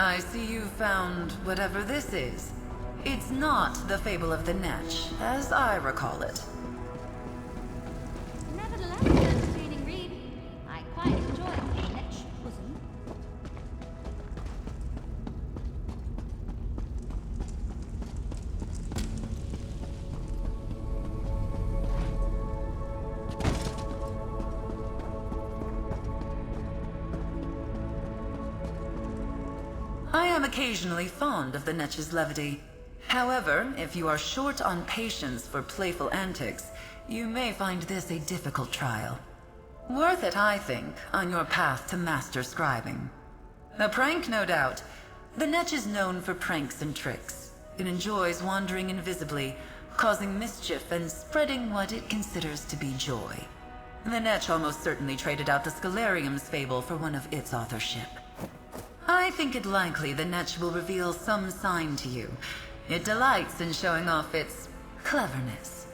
I see you found whatever this is. It's not the fable of the netch, as I recall it. Nevertheless, an entertaining read. I quite enjoy the netch bosom. I am occasionally fond of the netch's levity. However, if you are short on patience for playful antics, you may find this a difficult trial. Worth it, I think, on your path to master scribing. A prank, no doubt. The netch is known for pranks and tricks. It enjoys wandering invisibly, causing mischief and spreading what it considers to be joy. The netch almost certainly traded out the Scalarium's fable for one of its authorship. I think it likely the netch will reveal some sign to you. It delights in showing off its cleverness.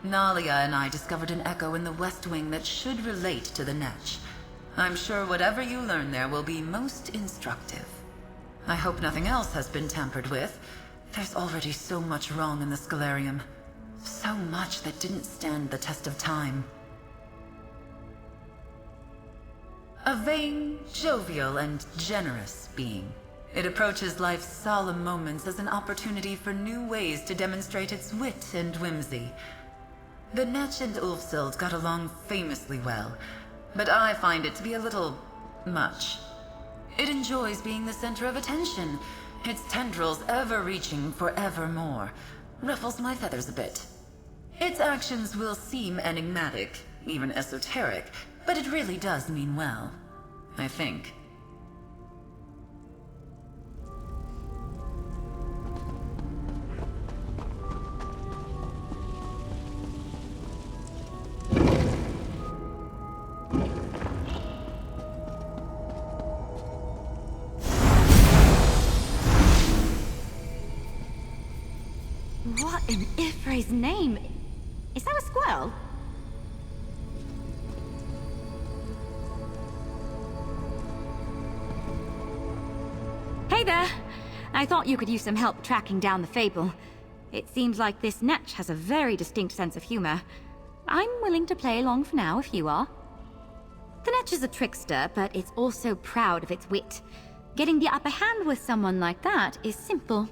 Nalia and I discovered an echo in the West Wing that should relate to the netch. I'm sure whatever you learn there will be most instructive. I hope nothing else has been tampered with. There's already so much wrong in the Scalarium. So much that didn't stand the test of time. A vain, jovial, and generous being. It approaches life's solemn moments as an opportunity for new ways to demonstrate its wit and whimsy. The netch and Ulfsild got along famously well, but I find it to be a little much. It enjoys being the center of attention, its tendrils ever reaching for evermore. Ruffles my feathers a bit. Its actions will seem enigmatic, even esoteric, but it really does mean well, I think. What in Ifre's name? Is that a squirrel? Hey there! I thought you could use some help tracking down the fable. It seems like this netch has a very distinct sense of humor. I'm willing to play along for now if you are. The netch is a trickster, but it's also proud of its wit. Getting the upper hand with someone like that is simple.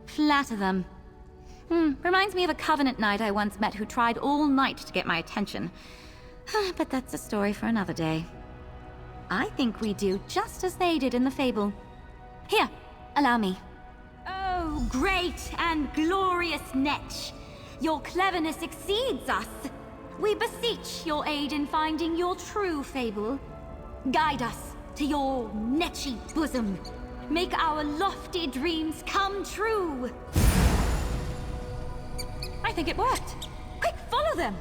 Flatter them. Reminds me of a Covenant knight I once met who tried all night to get my attention. But that's a story for another day. I think we do just as they did in the fable. Here, allow me. Oh, great and glorious netch! Your cleverness exceeds us. We beseech your aid in finding your true fable. Guide us to your netchy bosom. Make our lofty dreams come true. I think it worked. Quick, follow them!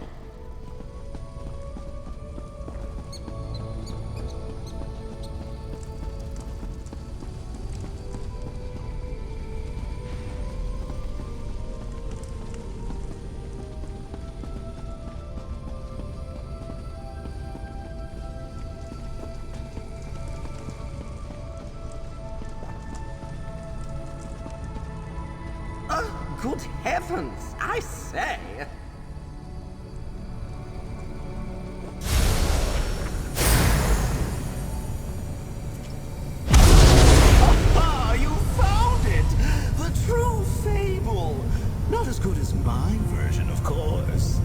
Good heavens, I say! Ah, you found it! The true fable! Not as good as my version, of course.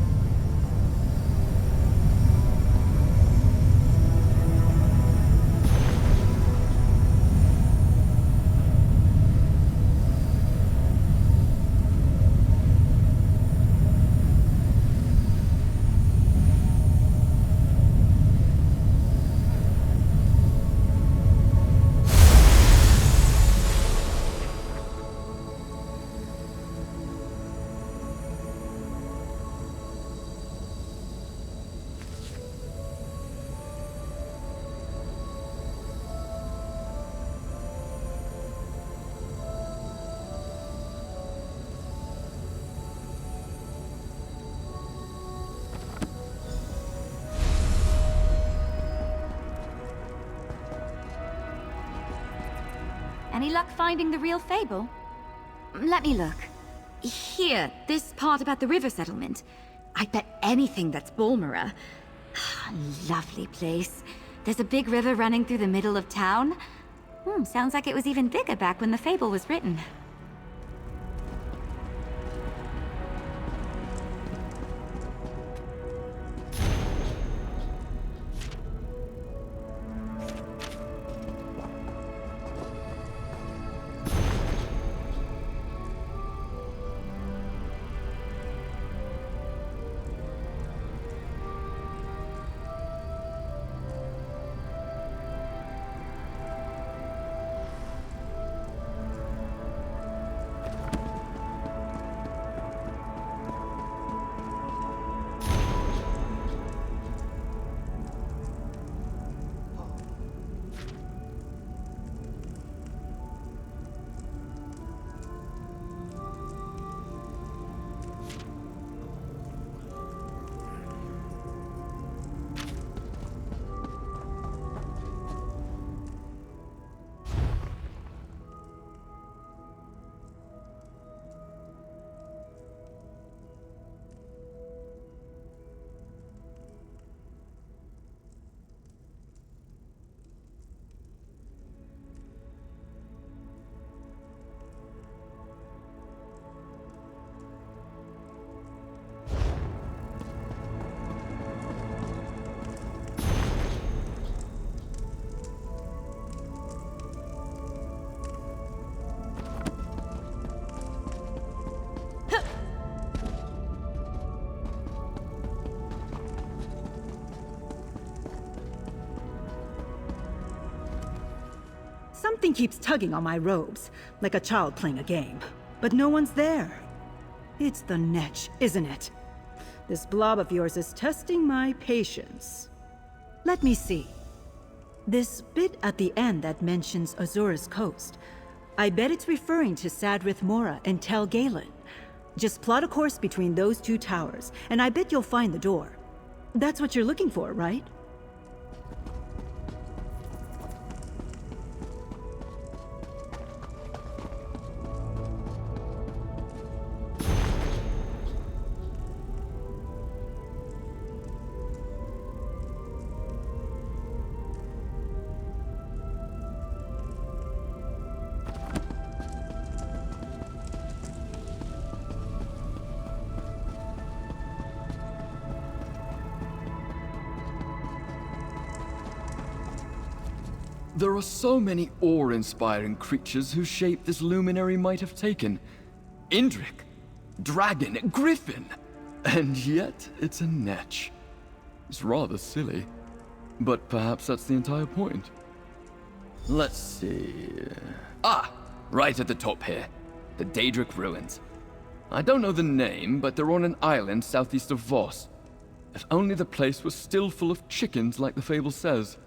Any luck finding the real fable? Let me look. Here, this part about the river settlement. I bet anything that's Bulmera. Lovely place. There's a big river running through the middle of town. Sounds like it was even bigger back when the fable was written. Something keeps tugging on my robes, like a child playing a game. But no one's there. It's the netch, isn't it? This blob of yours is testing my patience. Let me see. This bit at the end that mentions Azura's coast. I bet it's referring to Sadrith Mora and Tel Galen. Just plot a course between those two towers, and I bet you'll find the door. That's what you're looking for, right? There are so many awe-inspiring creatures whose shape this luminary might have taken. Indrik, dragon, griffin, and yet it's a netch. It's rather silly, but perhaps that's the entire point. Let's see... right at the top here. The Daedric Ruins. I don't know the name, but they're on an island southeast of Voss. If only the place was still full of chickens like the fable says.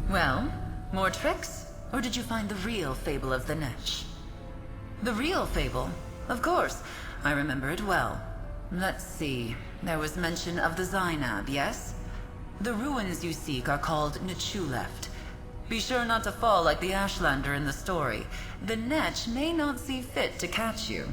Well, more tricks? Or did you find the real fable of the netch? The real fable? Of course. I remember it well. Let's see. There was mention of the Zainab, yes? The ruins you seek are called Nechuleft. Be sure not to fall like the Ashlander in the story. The netch may not see fit to catch you.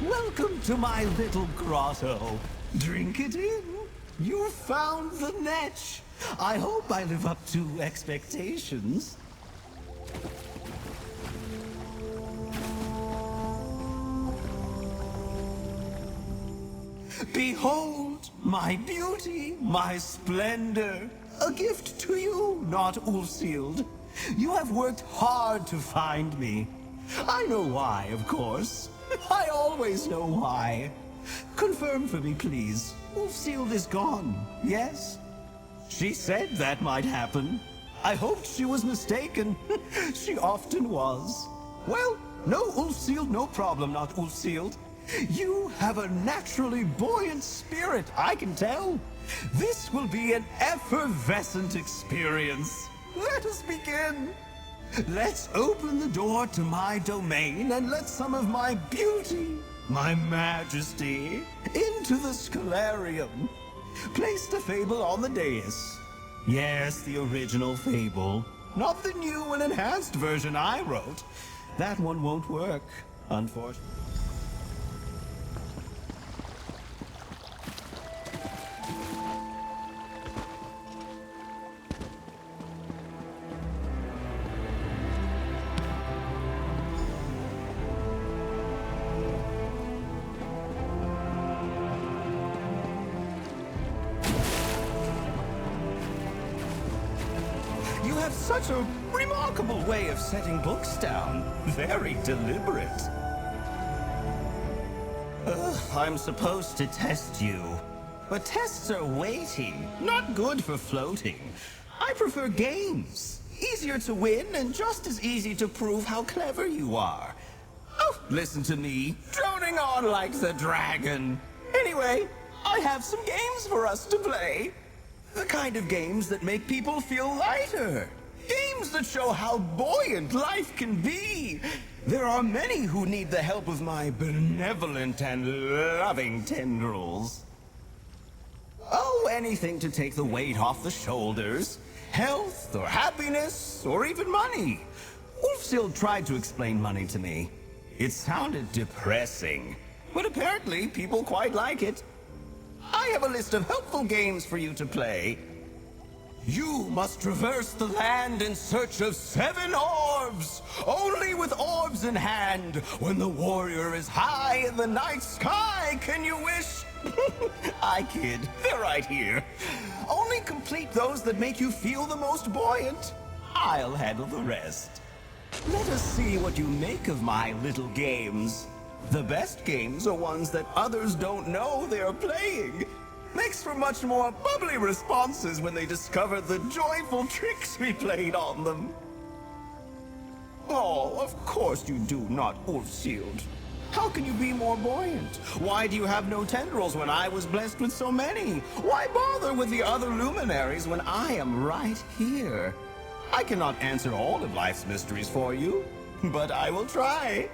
Welcome to my little grotto. Drink it in. You found the netch. I hope I live up to expectations. Behold, my beauty, my splendor. A gift to you, not Ulfsild. You have worked hard to find me. I know why, of course. I always know why. Confirm for me, please. Ulfsild is gone, yes? She said that might happen. I hoped she was mistaken. She often was. Well, no Ulfsild, no problem, not Ulfsild. You have a naturally buoyant spirit, I can tell. This will be an effervescent experience. Let us begin. Let's open the door to my domain and let some of my beauty, my majesty, into the scholarium. Place the fable on the dais. Yes, the original fable. Not the new and enhanced version I wrote. That one won't work, unfortunately. You have such a remarkable way of setting books down. Very deliberate. I'm supposed to test you. But tests are weighty, not good for floating. I prefer games. Easier to win and just as easy to prove how clever you are. Oh, listen to me, droning on like the dragon. Anyway, I have some games for us to play. The kind of games that make people feel lighter. Games that show how buoyant life can be. There are many who need the help of my benevolent and loving tendrils. Oh, anything to take the weight off the shoulders. Health, or happiness, or even money. Ulfsild tried to explain money to me. It sounded depressing, but apparently people quite like it. I have a list of helpful games for you to play. You must traverse the land in search of 7 orbs. Only with orbs in hand, when the warrior is high in the night sky, can you wish? I kid, they're right here. Only complete those that make you feel the most buoyant. I'll handle the rest. Let us see what you make of my little games. The best games are ones that others don't know they're playing. Makes for much more bubbly responses when they discover the joyful tricks we played on them. Oh, of course you do not, Ulfsild. How can you be more buoyant? Why do you have no tendrils when I was blessed with so many? Why bother with the other luminaries when I am right here? I cannot answer all of life's mysteries for you, but I will try.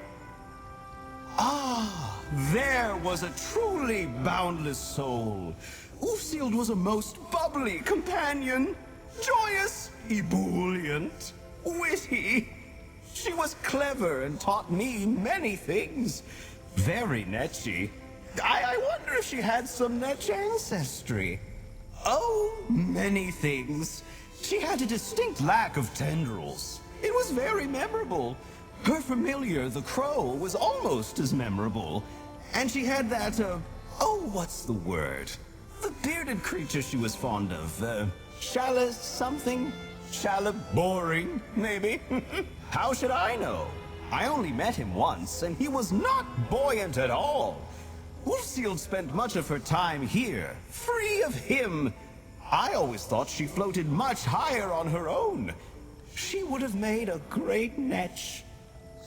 Ah, there was a truly boundless soul. Ulfsild was a most bubbly companion. Joyous, ebullient, witty. She was clever and taught me many things. Very netchy. I wonder if she had some netch ancestry. Oh, many things. She had a distinct lack of tendrils. It was very memorable. Her familiar, the crow, was almost as memorable. And she had that, oh, what's the word? The bearded creature she was fond of, Shala something? Shala boring, maybe? How should I know? I only met him once, and he was not buoyant at all. Ulfsild spent much of her time here, free of him. I always thought she floated much higher on her own. She would have made a great netch.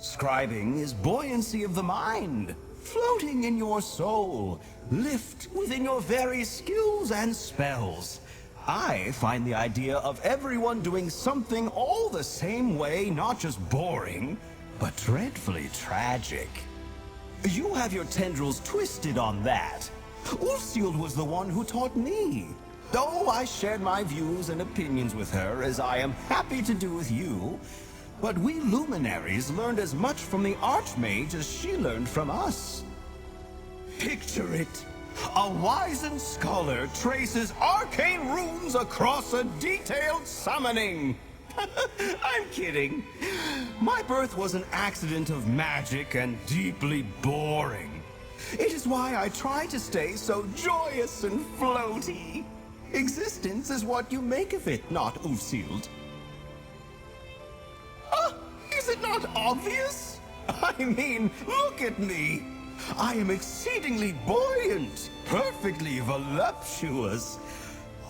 Scribing is buoyancy of the mind, floating in your soul, lift within your very skills and spells. I find the idea of everyone doing something all the same way not just boring, but dreadfully tragic. You have your tendrils twisted on that. Ulfsild was the one who taught me. Though I shared my views and opinions with her, as I am happy to do with you, but we luminaries learned as much from the Archmage as she learned from us. Picture it. A wizened scholar traces arcane runes across a detailed summoning. I'm kidding. My birth was an accident of magic and deeply boring. It is why I try to stay so joyous and floaty. Existence is what you make of it, not Ufsield. Is it not obvious? I mean, look at me. I am exceedingly buoyant, perfectly voluptuous.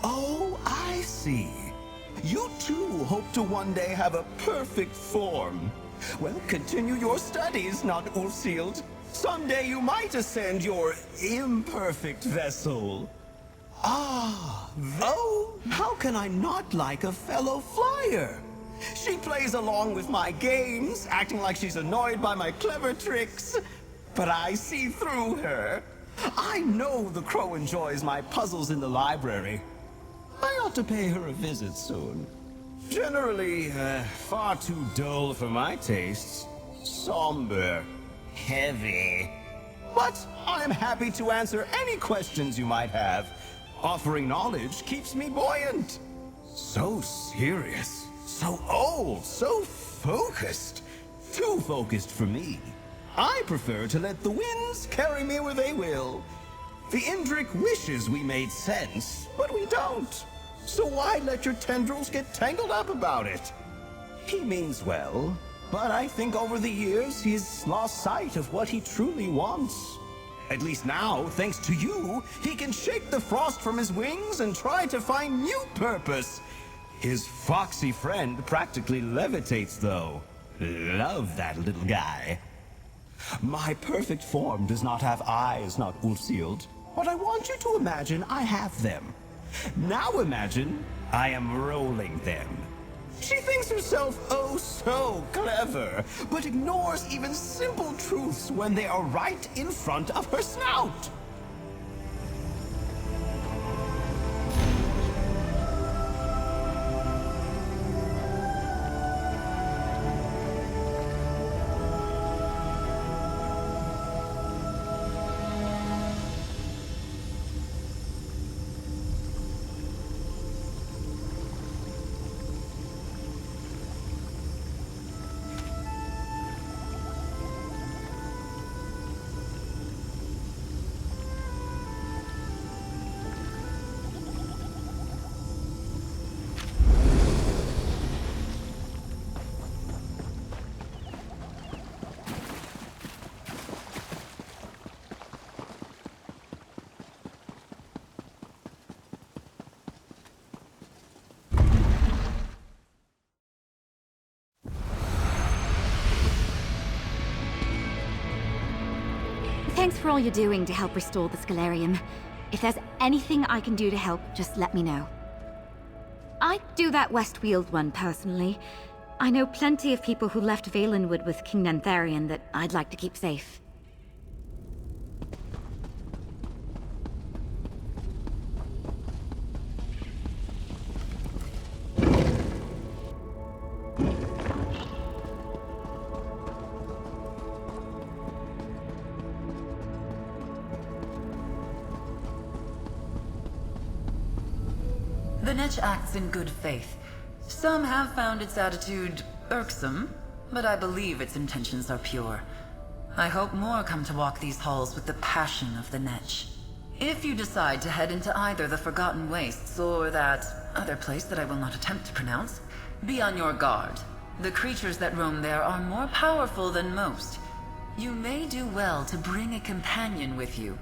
Oh, I see. You too hope to one day have a perfect form. Well, continue your studies, not Ufsield. Someday you might ascend your imperfect vessel. Oh, how can I not like a fellow flyer? She plays along with my games, acting like she's annoyed by my clever tricks. But I see through her. I know the crow enjoys my puzzles in the library. I ought to pay her a visit soon. Generally, far too dull for my tastes. Somber. Heavy. But I'm happy to answer any questions you might have. Offering knowledge keeps me buoyant. So serious. So old. So focused. Too focused for me. I prefer to let the winds carry me where they will. The Indrik wishes we made sense, but we don't. So why let your tendrils get tangled up about it? He means well, but I think over the years he's lost sight of what he truly wants. At least now, thanks to you, he can shake the frost from his wings and try to find new purpose. His foxy friend practically levitates, though. Love that little guy. My perfect form does not have eyes, not Ulfsield, but I want you to imagine I have them. Now imagine I am rolling them. She thinks herself oh so clever, but ignores even simple truths when they are right in front of her snout. Thanks for all you're doing to help restore the Scalarium. If there's anything I can do to help, just let me know. I'd do that Westweald one personally. I know plenty of people who left Valenwood with King Nentharion that I'd like to keep safe. The netch acts in good faith. Some have found its attitude irksome, but I believe its intentions are pure. I hope more come to walk these halls with the passion of the netch. If you decide to head into either the Forgotten Wastes or that other place that I will not attempt to pronounce, be on your guard. The creatures that roam there are more powerful than most. You may do well to bring a companion with you.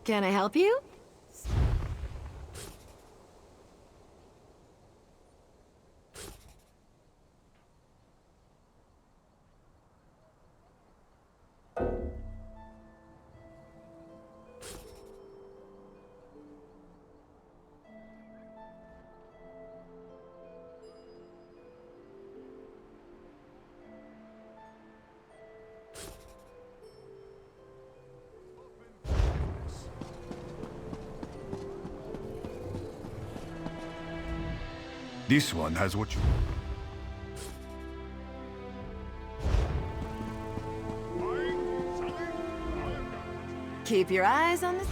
Can I help you? This one has what you... Keep your eyes on the...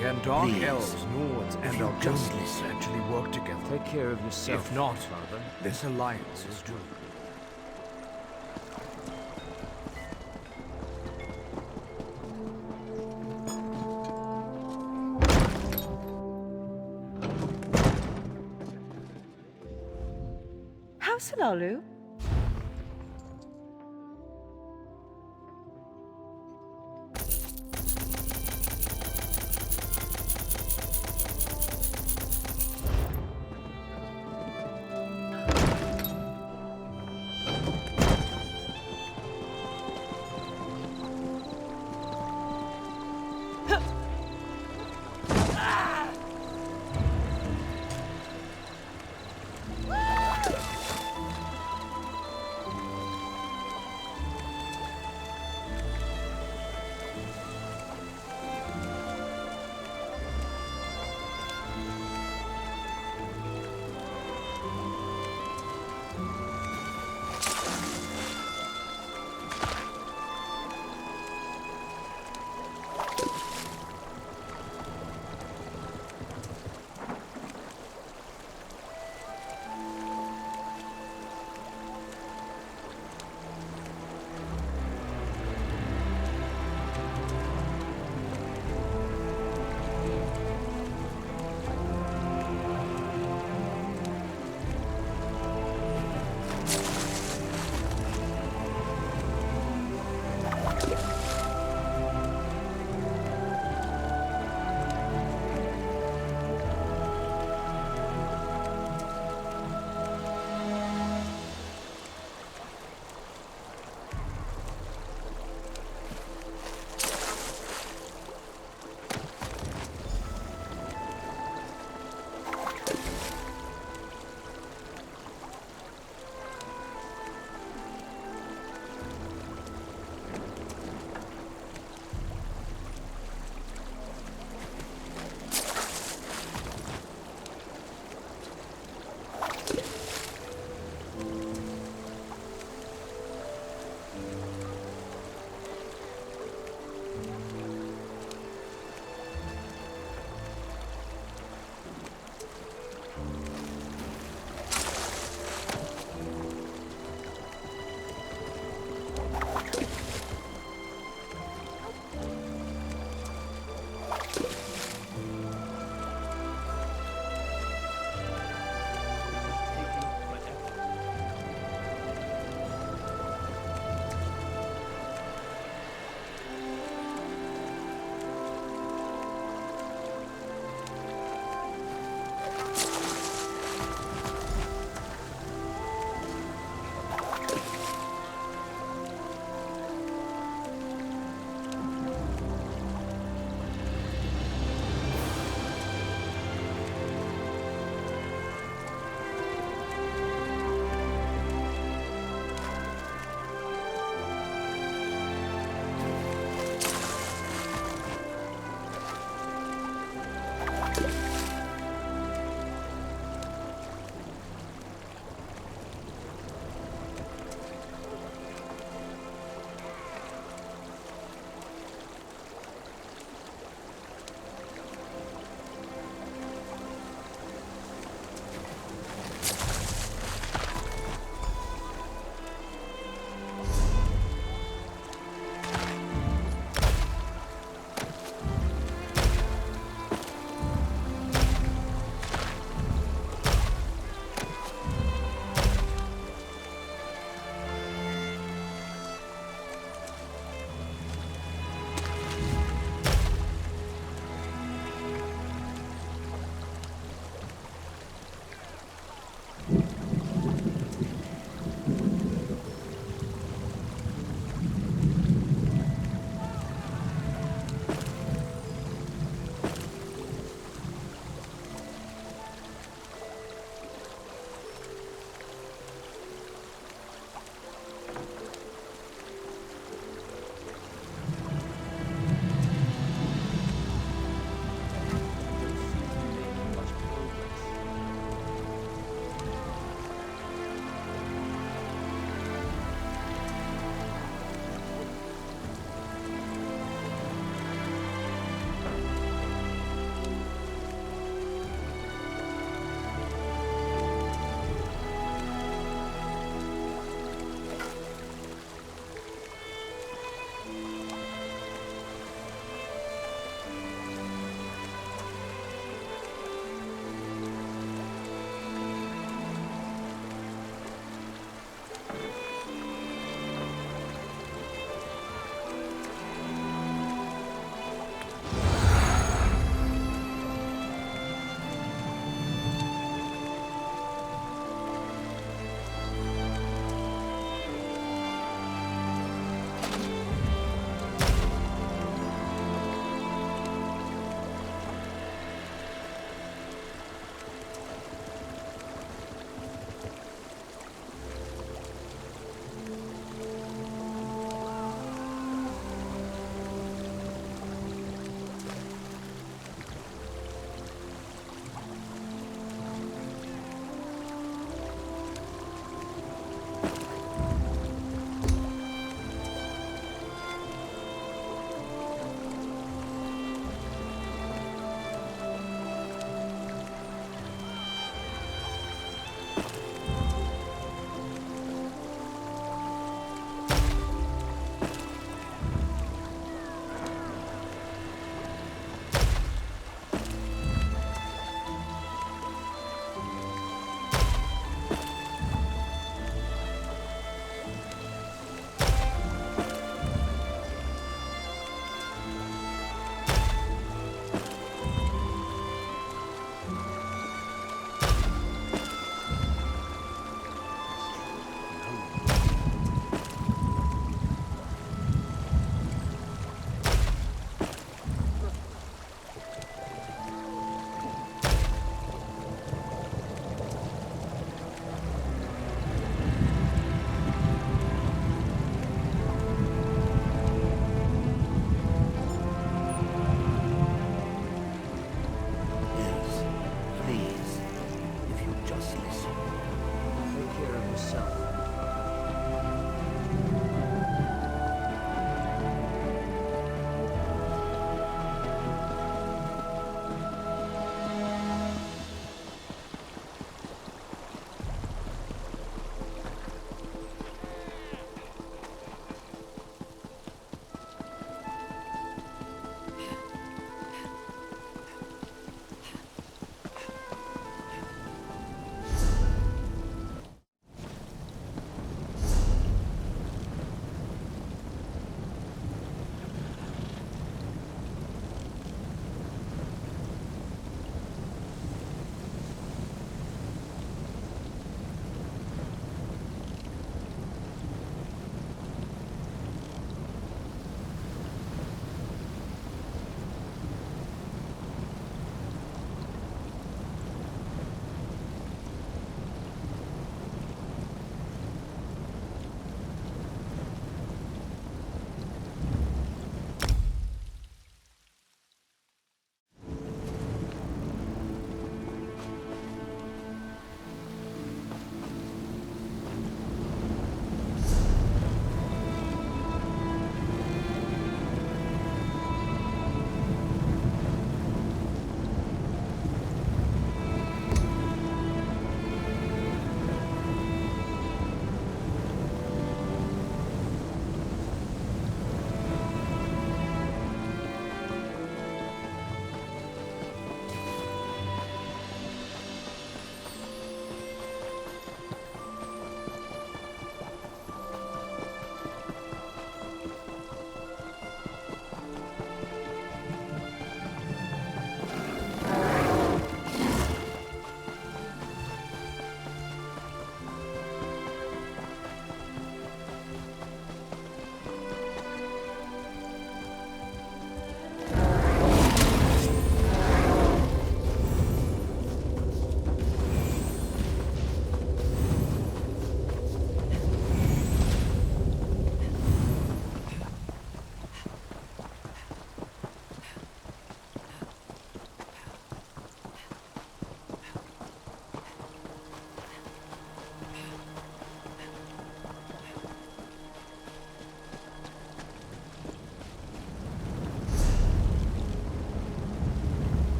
Can dark elves, Nords, and Algonquins actually work together? Take care of yourself. If not, Father, this alliance is doomed. How's Lalu?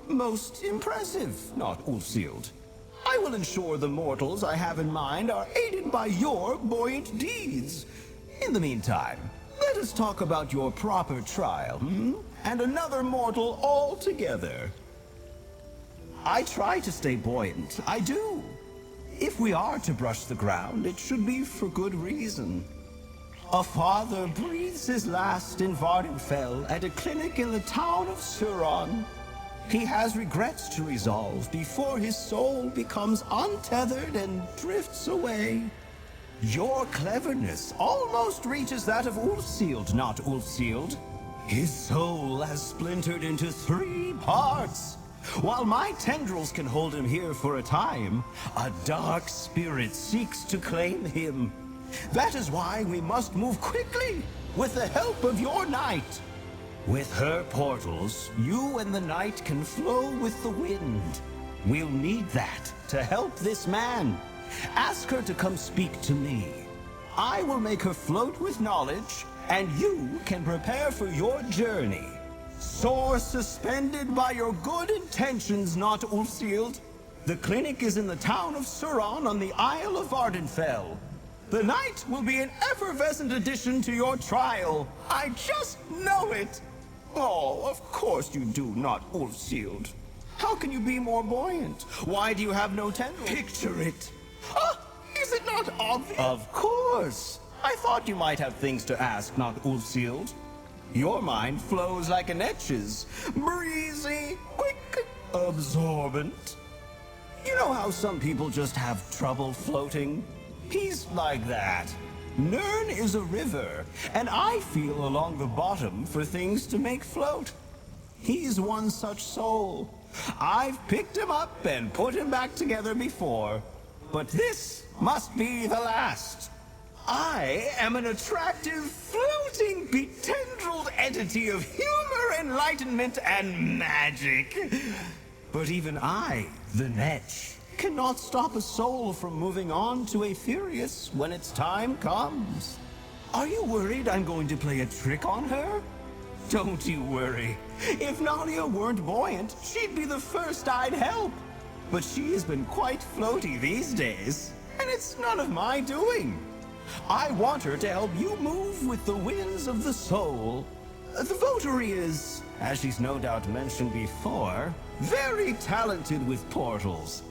most impressive, not Ulfsealed. I will ensure the mortals I have in mind are aided by your buoyant deeds. In the meantime, let us talk about your proper trial, and another mortal altogether. I try to stay buoyant, I do. If we are to brush the ground, it should be for good reason. A father breathes his last in Vardenfell at a clinic in the town of Suron. He has regrets to resolve before his soul becomes untethered and drifts away. Your cleverness almost reaches that of Ulfsealed, not Ulfsealed. His soul has splintered into 3 parts. While my tendrils can hold him here for a time, a dark spirit seeks to claim him. That is why we must move quickly, with the help of your knight. With her portals, you and the knight can flow with the wind. We'll need that to help this man. Ask her to come speak to me. I will make her float with knowledge, and you can prepare for your journey. Soar suspended by your good intentions, not Ulfsealed. The clinic is in the town of Suron on the Isle of Vardenfell. The night will be an effervescent addition to your trial. I just know it. Oh, of course you do, not Ulfsealed. How can you be more buoyant? Why do you have no tendrils? Picture it. Is it not obvious? Of course. I thought you might have things to ask, not Ulfsealed. Your mind flows like a netch's. Breezy, quick, absorbent. You know how some people just have trouble floating? He's like that. Nirn is a river, and I feel along the bottom for things to make float. He's one such soul. I've picked him up and put him back together before, but this must be the last. I am an attractive, floating, betendrilled entity of humor, enlightenment, and magic. But even I, the netch, cannot stop a soul from moving on to Aetherius when its time comes. Are you worried I'm going to play a trick on her? Don't you worry. If Nadia weren't buoyant, she'd be the first I'd help. But she has been quite floaty these days, and it's none of my doing. I want her to help you move with the winds of the soul. The votary is, as she's no doubt mentioned before, very talented with portals,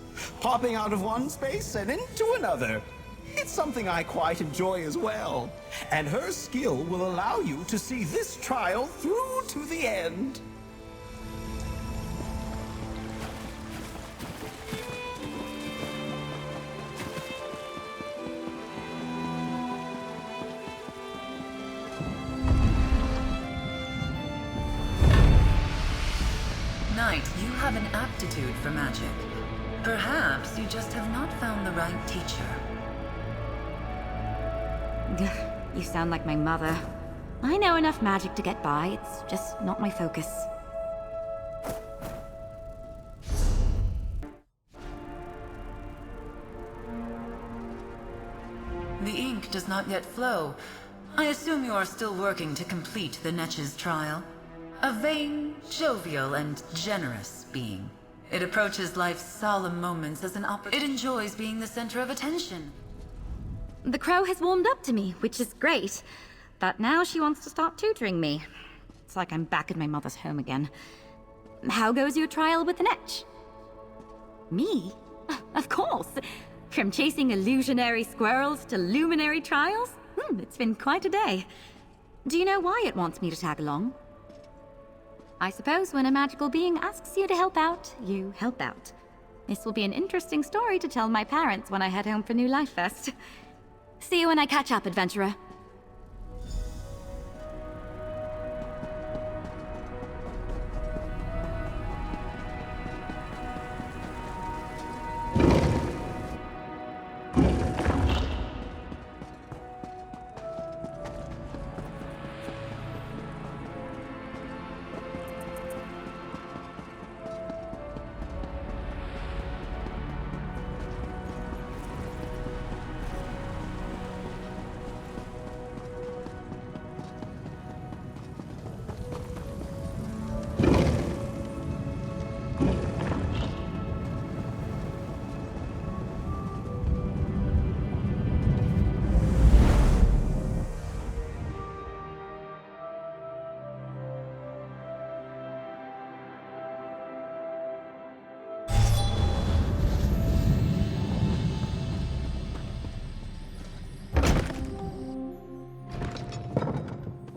popping out of one space and into another. It's something I quite enjoy as well, and her skill will allow you to see this trial through to the end. Knight, you have an aptitude for magic. Perhaps you just have not found the right teacher. You sound like my mother. I know enough magic to get by, it's just not my focus. The ink does not yet flow. I assume you are still working to complete the Netch's trial. A vain, jovial, and generous being. It approaches life's solemn moments as an It enjoys being the center of attention. The crow has warmed up to me, which is great. But now she wants to start tutoring me. It's like I'm back at my mother's home again. How goes your trial with the netch? Me? Of course. From chasing illusionary squirrels to luminary trials? It's been quite a day. Do you know why it wants me to tag along? I suppose when a magical being asks you to help out, you help out. This will be an interesting story to tell my parents when I head home for New Life Fest. See you when I catch up, adventurer.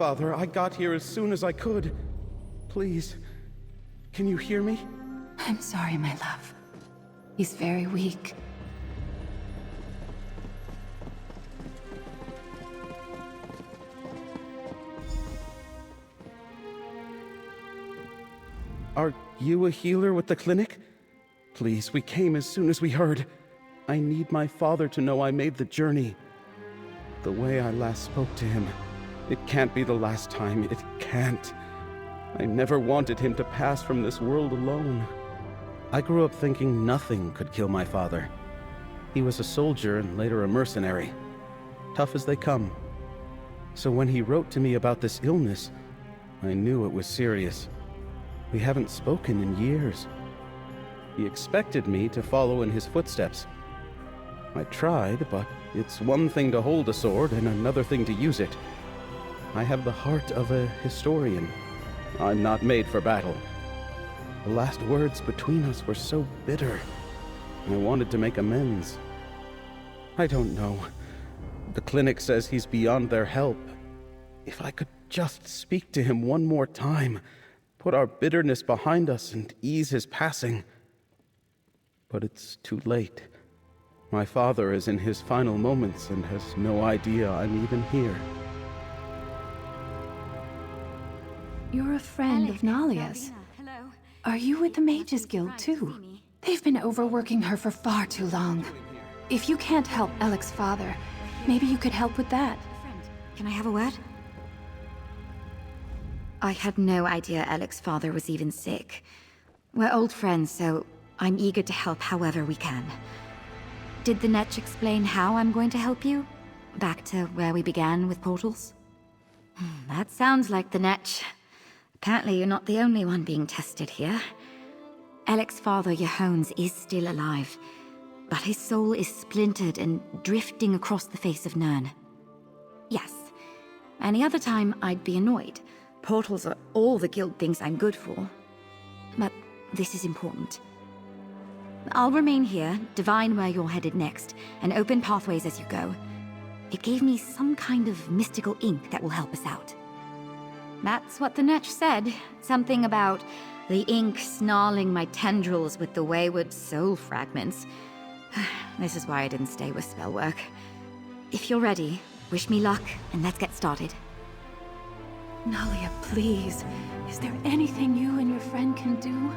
Father, I got here as soon as I could. Please, can you hear me? I'm sorry, my love. He's very weak. Are you a healer with the clinic? Please, we came as soon as we heard. I need my father to know I made the journey. The way I last spoke to him, it can't be the last time. It can't. I never wanted him to pass from this world alone. I grew up thinking nothing could kill my father. He was a soldier and later a mercenary. Tough as they come. So when he wrote to me about this illness, I knew it was serious. We haven't spoken in years. He expected me to follow in his footsteps. I tried, but it's one thing to hold a sword and another thing to use it. I have the heart of a historian. I'm not made for battle. The last words between us were so bitter. I wanted to make amends. I don't know. The clinic says he's beyond their help. If I could just speak to him one more time, put our bitterness behind us and ease his passing. But it's too late. My father is in his final moments and has no idea I'm even here. You're a friend of Nalia's. Hello. Are you with the Mages Guild too? They've been overworking her for far too long. If you can't help Alec's father, maybe you could help with that. Friend, can I have a word? I had no idea Alec's father was even sick. We're old friends, so I'm eager to help however we can. Did the netch explain how I'm going to help you? Back to where we began with portals? That sounds like the netch. Apparently you're not the only one being tested here. Alec's father, Yehones, is still alive, but his soul is splintered and drifting across the face of Nirn. Yes, any other time I'd be annoyed. Portals are all the guild thinks I'm good for. But this is important. I'll remain here, divine where you're headed next, and open pathways as you go. It gave me some kind of mystical ink that will help us out. That's what the netch said. Something about the ink snarling my tendrils with the wayward soul fragments. This is why I didn't stay with spell work. If you're ready, wish me luck, and let's get started. Nalia, please. Is there anything you and your friend can do?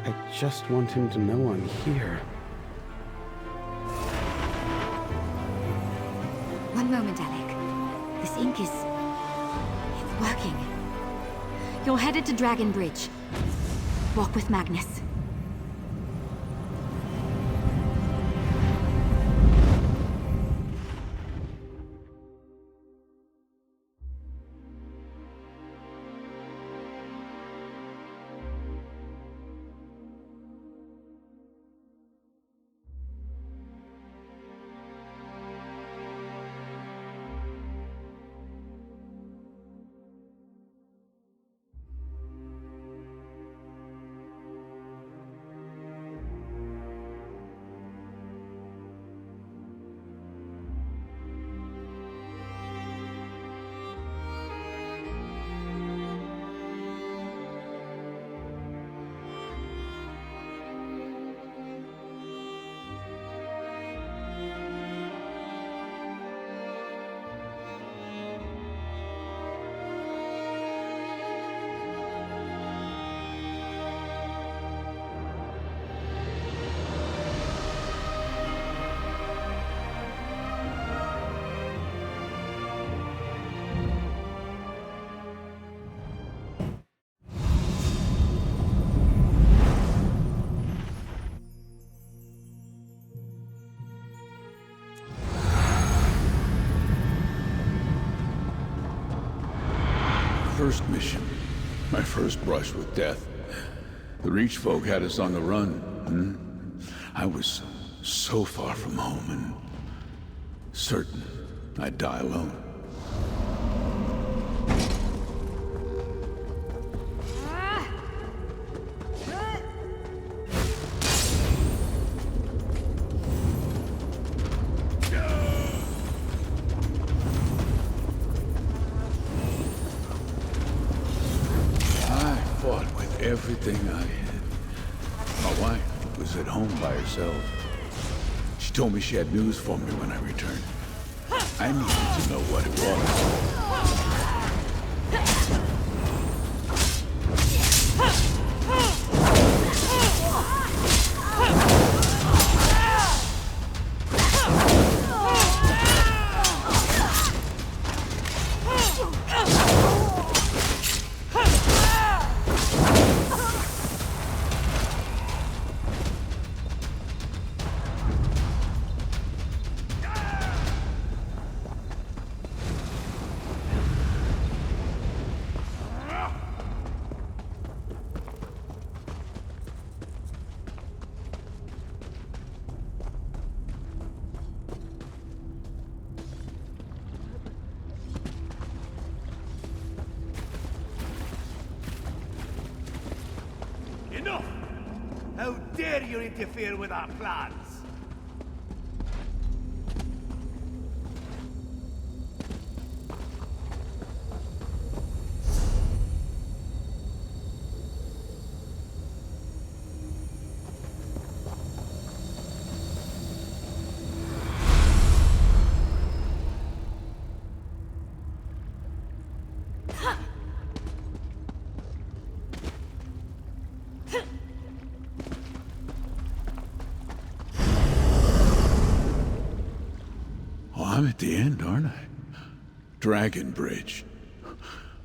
I just want him to know I'm here. One moment, Alec. This ink is... it's working. You're headed to Dragon Bridge. Walk with Magnus. First mission. My first brush with death. The Reach folk had us on the run. I was so far from home and certain I'd die alone. everything I had. My wife was at home by herself. She told me she had news for me when I returned. I needed to know what it was. Enough! How dare you interfere with our plans? I'm at the end, aren't I? Dragon Bridge.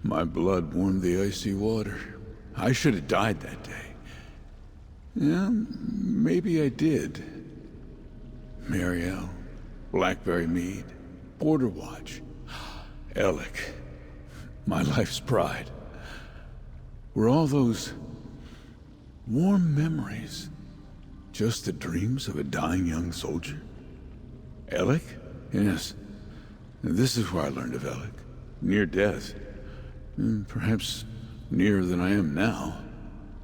My blood warmed the icy water. I should have died that day. Yeah, maybe I did. Marielle, Blackberry Mead, Border Watch, Alec, my life's pride. Were all those warm memories just the dreams of a dying young soldier? Alec? Yes. This is where I learned of Alec. Near death. Perhaps nearer than I am now.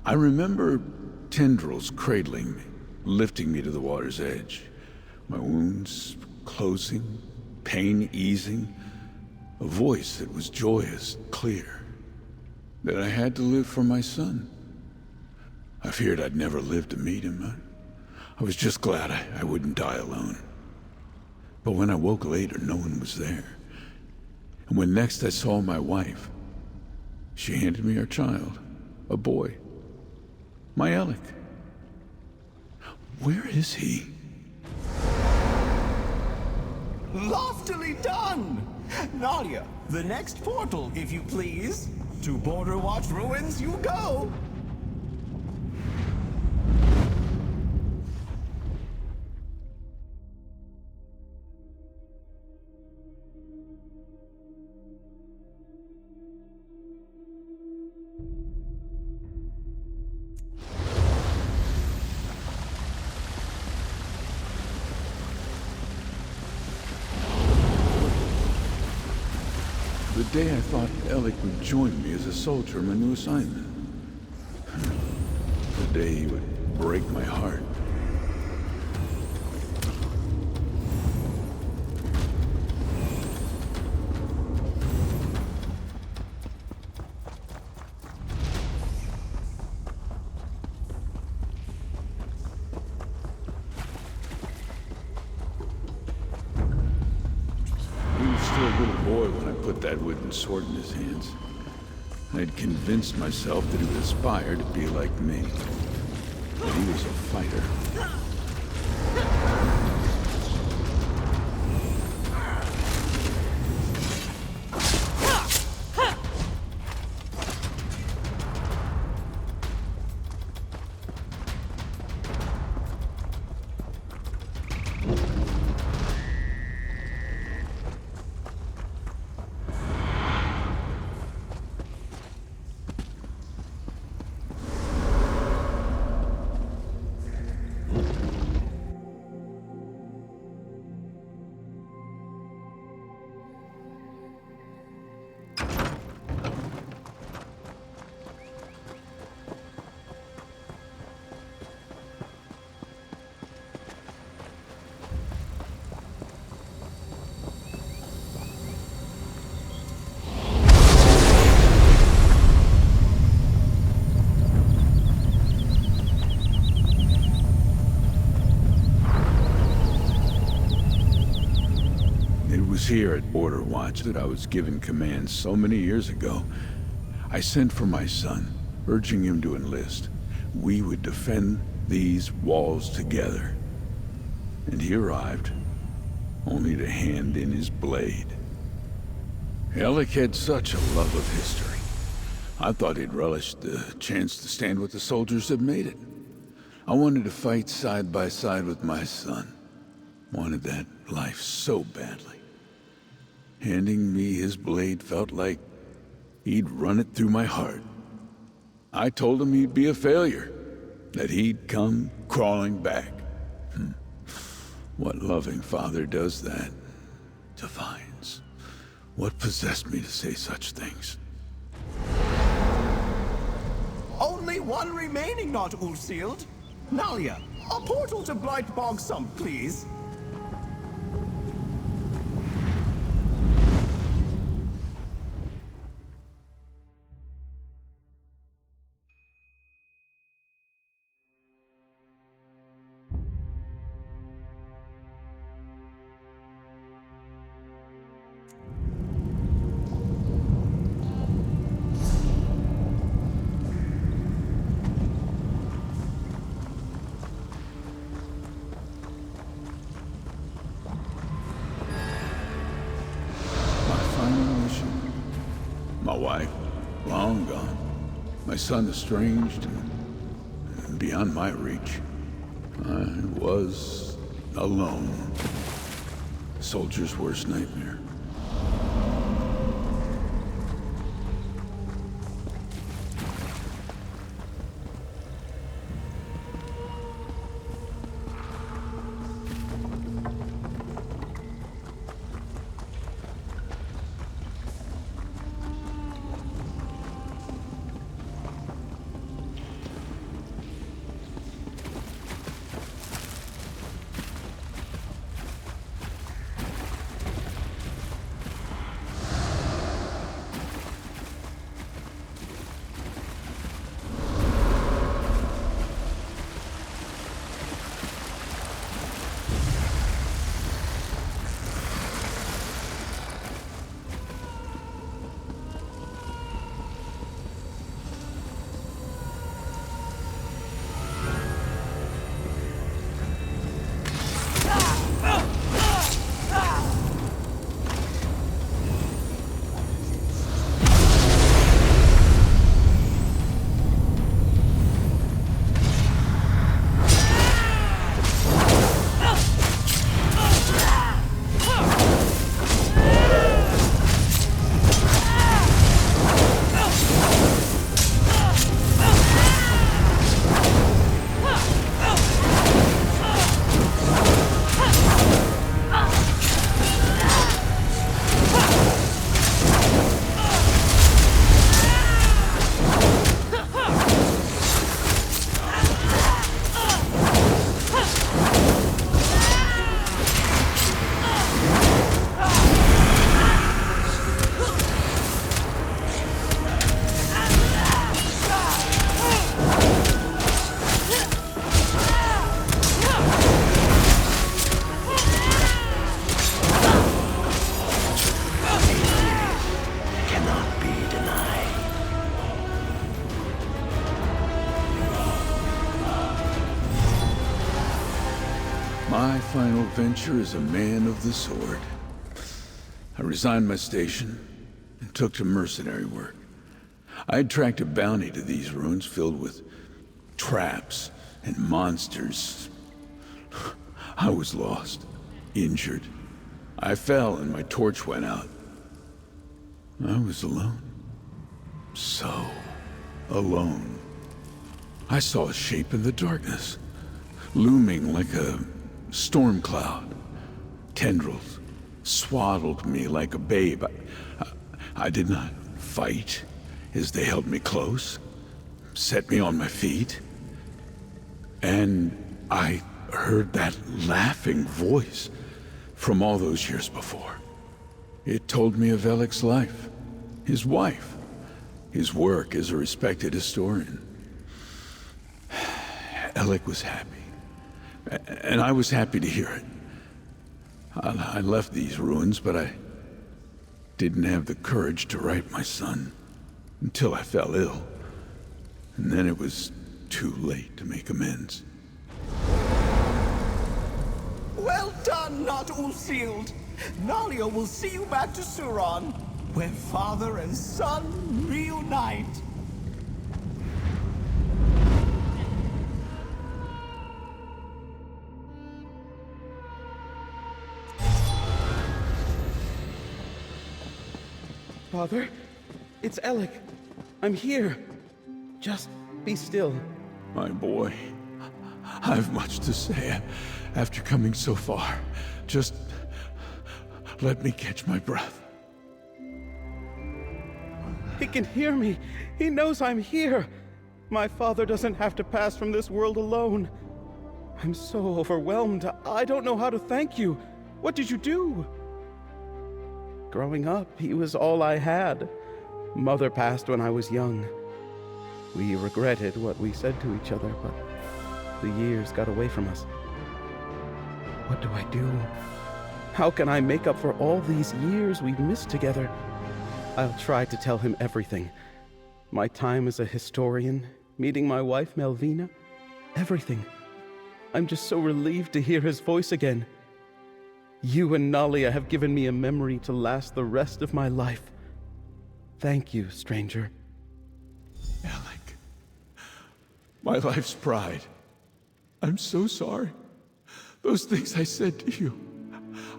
I remember tendrils cradling me, lifting me to the water's edge. My wounds closing, pain easing. A voice that was joyous, clear. That I had to live for my son. I feared I'd never live to meet him. I was just glad I wouldn't die alone. But when I woke later, no one was there. And when next I saw my wife, she handed me our child, a boy. My Alec. Where is he? Loftily done! Nadia, the next portal, if you please. To Border Watch ruins you go! The day I thought Alec would join me as a soldier in my new assignment. The day he would break my heart. That wooden sword in his hands. I'd convinced myself that he would aspire to be like me. But he was a fighter. was here at Border Watch that I was given commands so many years ago. I sent for my son, urging him to enlist. We would defend these walls together. And he arrived, only to hand in his blade. Alec had such a love of history. I thought he'd relish the chance to stand with the soldiers that made it. I wanted to fight side by side with my son. Wanted that life so badly. Handing me his blade felt like he'd run it through my heart. I told him he'd be a failure, that he'd come crawling back. What loving father does that? Defiance. What possessed me to say such things? Only one remaining not Ulfsealed. Nalia, a portal to Blightbog Sump, please. My wife, long gone. My son estranged and beyond my reach. I was alone. Soldier's worst nightmare. My final venture as a man of the sword. I resigned my station and took to mercenary work. I had tracked a bounty to these ruins filled with traps and monsters. I was lost, injured. I fell and my torch went out. I was alone. So alone. I saw a shape in the darkness, looming like a storm cloud. Tendrils swaddled me like a babe. I did not fight as they held me close, set me on my feet. And I heard that laughing voice from all those years before. It told me of Alec's life, his wife, his work as a respected historian. Alec was happy, and I was happy to hear it. I left these ruins, but I didn't have the courage to write my son until I fell ill. And then it was too late to make amends. Well done, not Ulfield. Nalia will see you back to Suron, where father and son reunite. Father, it's Alec. I'm here. Just be still. My boy, I've much to say after coming so far. Just let me catch my breath. He can hear me. He knows I'm here. My father doesn't have to pass from this world alone. I'm so overwhelmed. I don't know how to thank you. What did you do? Growing up, he was all I had. Mother passed when I was young. We regretted what we said to each other, but the years got away from us. What do I do? How can I make up for all these years we've missed together? I'll try to tell him everything. My time as a historian, meeting my wife Melvina, everything. I'm just so relieved to hear his voice again. You and Nalia have given me a memory to last the rest of my life. Thank you, stranger. Alec, my life's pride. I'm so sorry. Those things I said to you,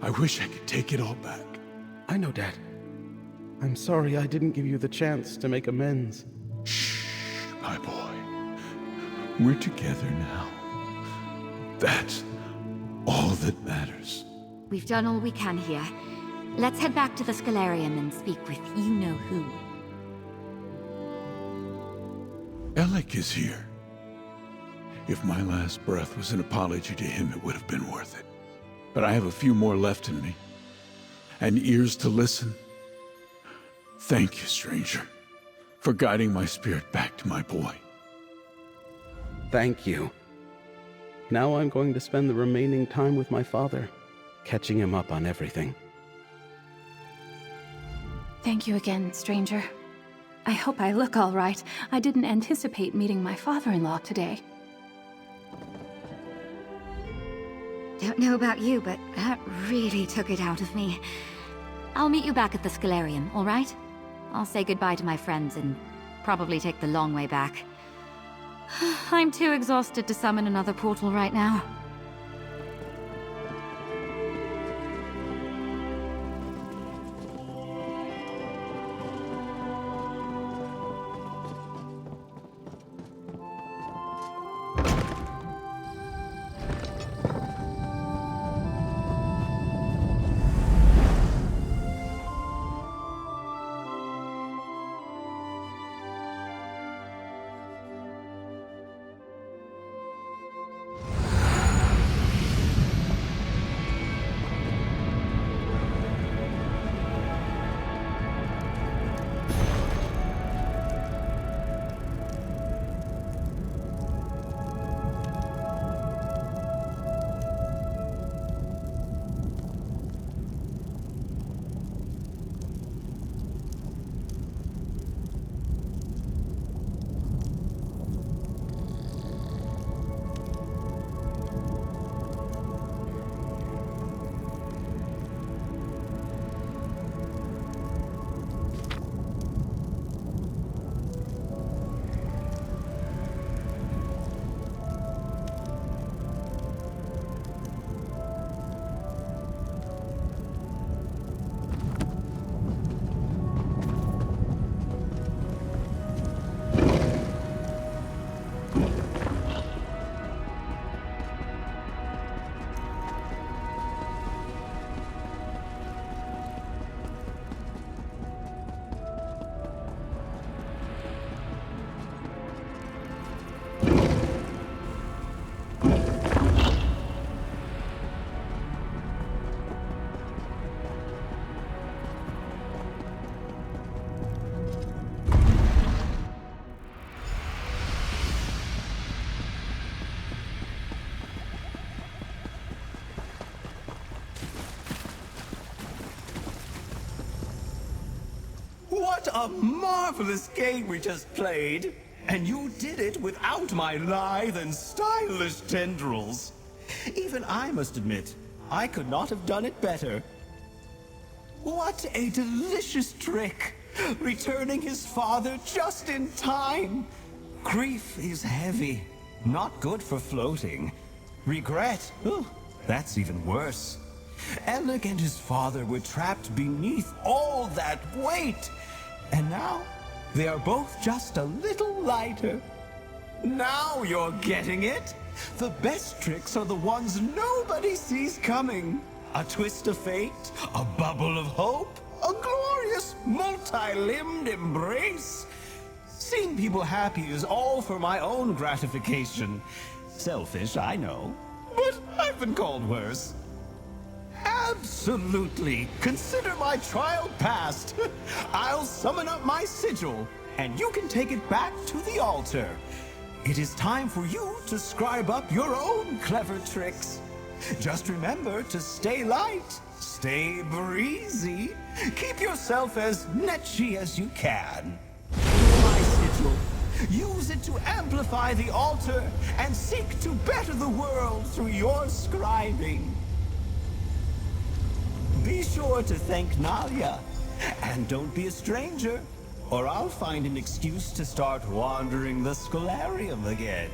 I wish I could take it all back. I know, Dad. I'm sorry I didn't give you the chance to make amends. Shh, my boy. We're together now. That's all that matters. We've done all we can here. Let's head back to the Scalarium and speak with you-know-who. Alec is here. If my last breath was an apology to him, it would have been worth it. But I have a few more left in me. And ears to listen. Thank you, stranger, for guiding my spirit back to my boy. Thank you. Now I'm going to spend the remaining time with my father, catching him up on everything. Thank you again, stranger. I hope I look all right. I didn't anticipate meeting my father-in-law today. Don't know about you, but that really took it out of me. I'll meet you back at the Scalarium, all right? I'll say goodbye to my friends and probably take the long way back. I'm too exhausted to summon another portal right now. What a marvelous game we just played! And you did it without my lithe and stylish tendrils. Even I must admit, I could not have done it better. What a delicious trick! Returning his father just in time! Grief is heavy, not good for floating. Regret, that's even worse. Alec and his father were trapped beneath all that weight, and now they are both just a little lighter. Now you're getting it! The best tricks are the ones nobody sees coming. A twist of fate, a bubble of hope, a glorious multi-limbed embrace. Seeing people happy is all for my own gratification. Selfish, I know, but I've been called worse. Absolutely. Consider my trial passed. I'll summon up my sigil, and you can take it back to the altar. It is time for you to scribe up your own clever tricks. Just remember to stay light, stay breezy, keep yourself as netchy as you can. My sigil. Use it to amplify the altar and seek to better the world through your scribing. Be sure to thank Nalia, and don't be a stranger, or I'll find an excuse to start wandering the Scholarium again.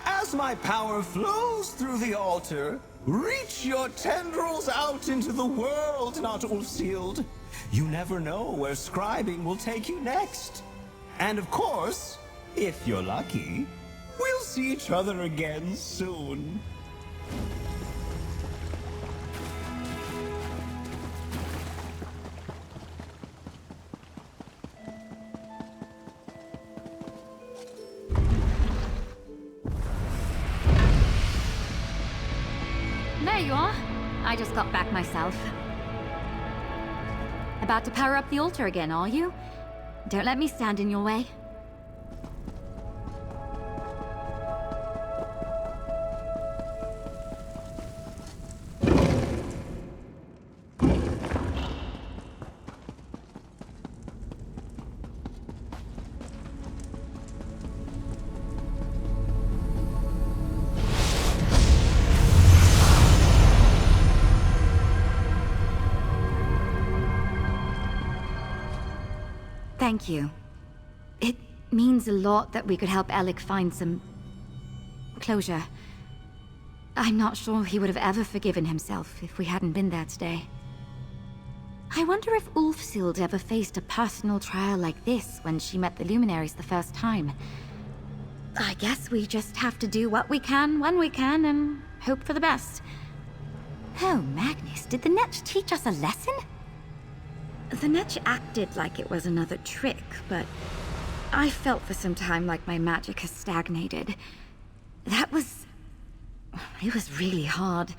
As my power flows through the altar, reach your tendrils out into the world, not Ulfsild. You never know where scribing will take you next. And of course, if you're lucky, we'll see each other again soon. There you are. I just got back myself. About to power up the altar again, are you? Don't let me stand in your way. Thank you. It means a lot that we could help Alec find some closure. I'm not sure he would have ever forgiven himself if we hadn't been there today. I wonder if Ulfsild ever faced a personal trial like this when she met the Luminaries the first time. I guess we just have to do what we can when we can and hope for the best. Oh, Magnus, did the netch teach us a lesson? The netch acted like it was another trick, but I felt for some time like my magic has stagnated. It was really hard.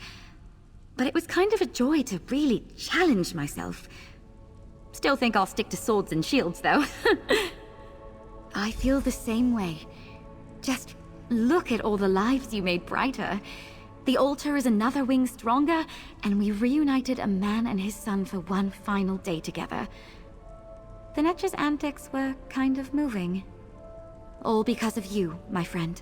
But it was kind of a joy to really challenge myself. Still think I'll stick to swords and shields, though. I feel the same way. Just look at all the lives you made brighter. The altar is another wing stronger, and we reunited a man and his son for one final day together. The netch's antics were kind of moving. All because of you, my friend.